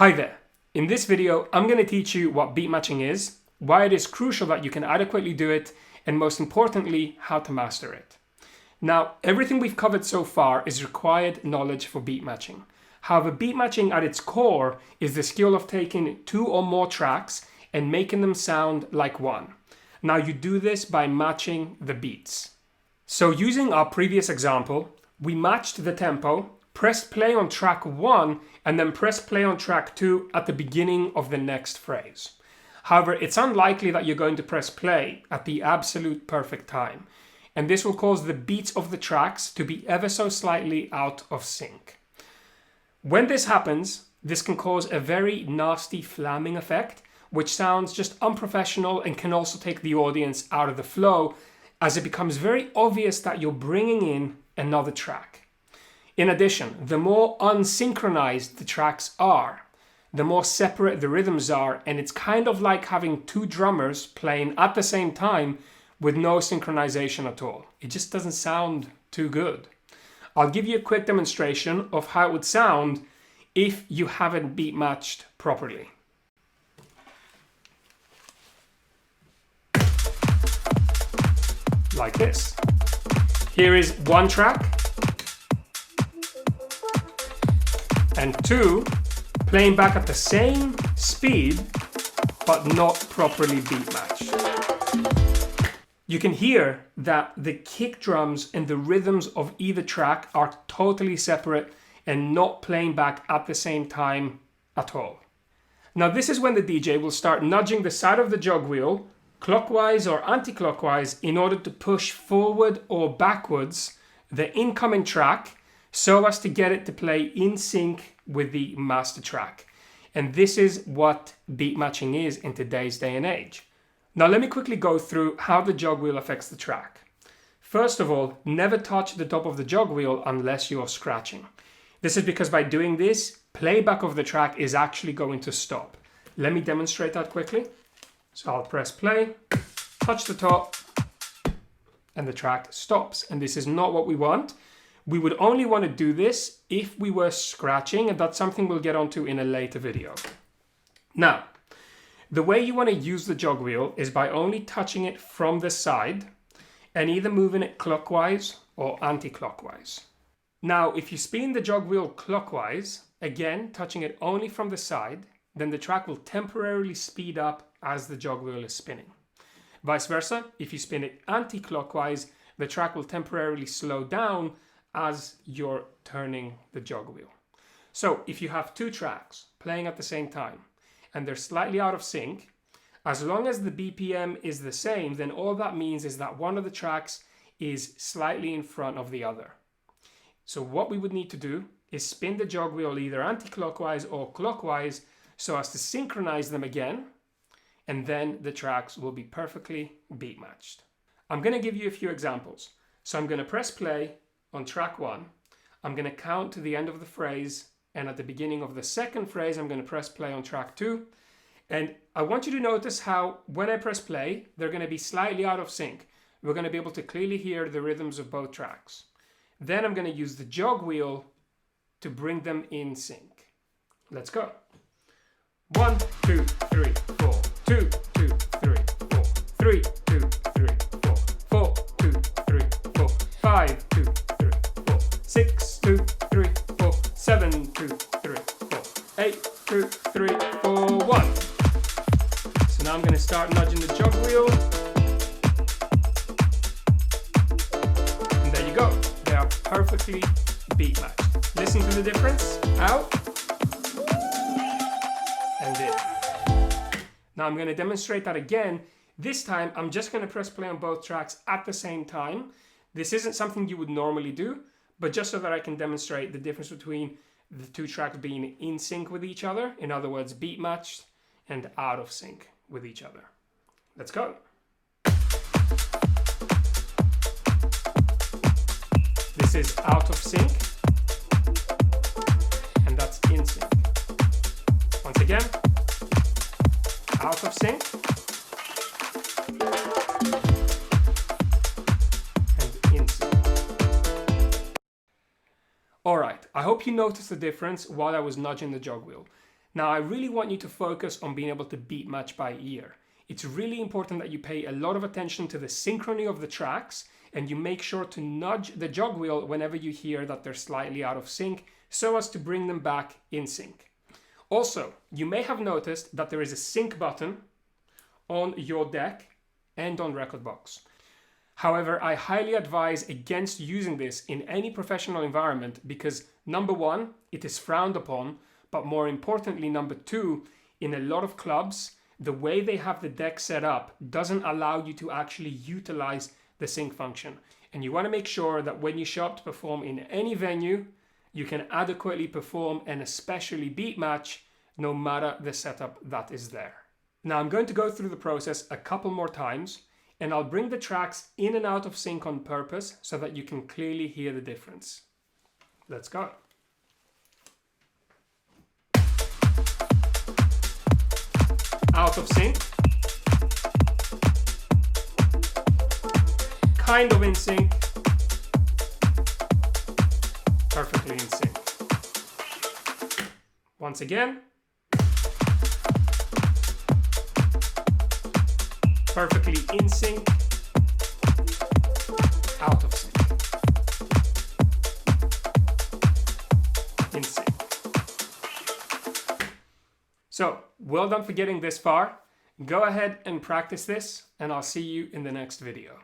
Hi there. In this video, I'm going to teach you what beat matching is, why it is crucial that you can adequately do it, and most importantly, how to master it. Now, everything we've covered so far is required knowledge for beat matching. However, beat matching at its core is the skill of taking two or more tracks and making them sound like one. Now, you do this by matching the beats. So using our previous example, we matched the tempo, pressed play on track 1, and then pressed play on track 2 at the beginning of the next phrase. However, it's unlikely that you're going to press play at the absolute perfect time, and this will cause the beats of the tracks to be ever so slightly out of sync. When this happens, this can cause a very nasty flamming effect, which sounds just unprofessional and can also take the audience out of the flow, as it becomes very obvious that you're bringing in another track. In addition, the more unsynchronized the tracks are, the more separate the rhythms are, and it's kind of like having two drummers playing at the same time with no synchronization at all. It just doesn't sound too good. I'll give you a quick demonstration of how it would sound if you haven't beat matched properly. Like this. Here is one track, and two playing back at the same speed but not properly beat matched. You can hear that the kick drums and the rhythms of either track are totally separate and not playing back at the same time at all. Now this is when the DJ will start nudging the side of the jog wheel clockwise or anti-clockwise in order to push forward or backwards the incoming track so as to get it to play in sync with the master track. And this is what beat matching is in today's day and age. Now let me quickly go through how the jog wheel affects the track. First of all, never touch the top of the jog wheel unless you're scratching. This is because by doing this, playback of the track is actually going to stop. Let me demonstrate that quickly. So I'll press play, touch the top, and the track stops. And this is not what we want. We would only want to do this if we were scratching, and that's something we'll get onto in a later video. Now, the way you want to use the jog wheel is by only touching it from the side and either moving it clockwise or anti-clockwise. Now, if you spin the jog wheel clockwise, again, touching it only from the side, then the track will temporarily speed up as the jog wheel is spinning. Vice versa, if you spin it anti-clockwise, the track will temporarily slow down as you're turning the jog wheel. So if you have two tracks playing at the same time and they're slightly out of sync, as long as the BPM is the same, then all that means is that one of the tracks is slightly in front of the other. So what we would need to do is spin the jog wheel either anti-clockwise or clockwise so as to synchronize them again, and then the tracks will be perfectly beat matched. I'm going to give you a few examples. So I'm going to press play on track 1, I'm going to count to the end of the phrase, and at the beginning of the second phrase, I'm going to press play on track 2. And I want you to notice how when I press play, they're going to be slightly out of sync. We're going to be able to clearly hear the rhythms of both tracks. Then I'm going to use the jog wheel to bring them in sync. Let's go. 1, 2, 3, 4, 2, 2, 3, 4, 3, 2, 3, 4, 4, 2, 3, 4, 5, 2, 6, 2, 3, 4, 7, 2, 3, 4, 8, 2, 3, 4, 1. So now I'm going to start nudging the jog wheel. And there you go. They are perfectly beat matched. Listen to the difference. Out. And in. Now I'm going to demonstrate that again. This time I'm just going to press play on both tracks at the same time. This isn't something you would normally do, but just so that I can demonstrate the difference between the two tracks being in sync with each other, in other words, beat matched, and out of sync with each other. Let's go. This is out of sync, and that's in sync. Once again, out of sync, and in sync. Alright, I hope you noticed the difference while I was nudging the jog wheel. Now, I really want you to focus on being able to beat match by ear. It's really important that you pay a lot of attention to the synchrony of the tracks, and you make sure to nudge the jog wheel whenever you hear that they're slightly out of sync, so as to bring them back in sync. Also, you may have noticed that there is a sync button on your deck and on Rekordbox. However, I highly advise against using this in any professional environment because, number one, it is frowned upon, but more importantly, number two, in a lot of clubs, the way they have the deck set up doesn't allow you to actually utilize the sync function. And you want to make sure that when you show up to perform in any venue, you can adequately perform and especially beat match no matter the setup that is there. Now I'm going to go through the process a couple more times, and I'll bring the tracks in and out of sync on purpose so that you can clearly hear the difference. Let's go. Out of sync. Kind of in sync. Perfectly in sync. Once again. Perfectly in sync. Out of sync. In sync. So, well done for getting this far. Go ahead and practice this, and I'll see you in the next video.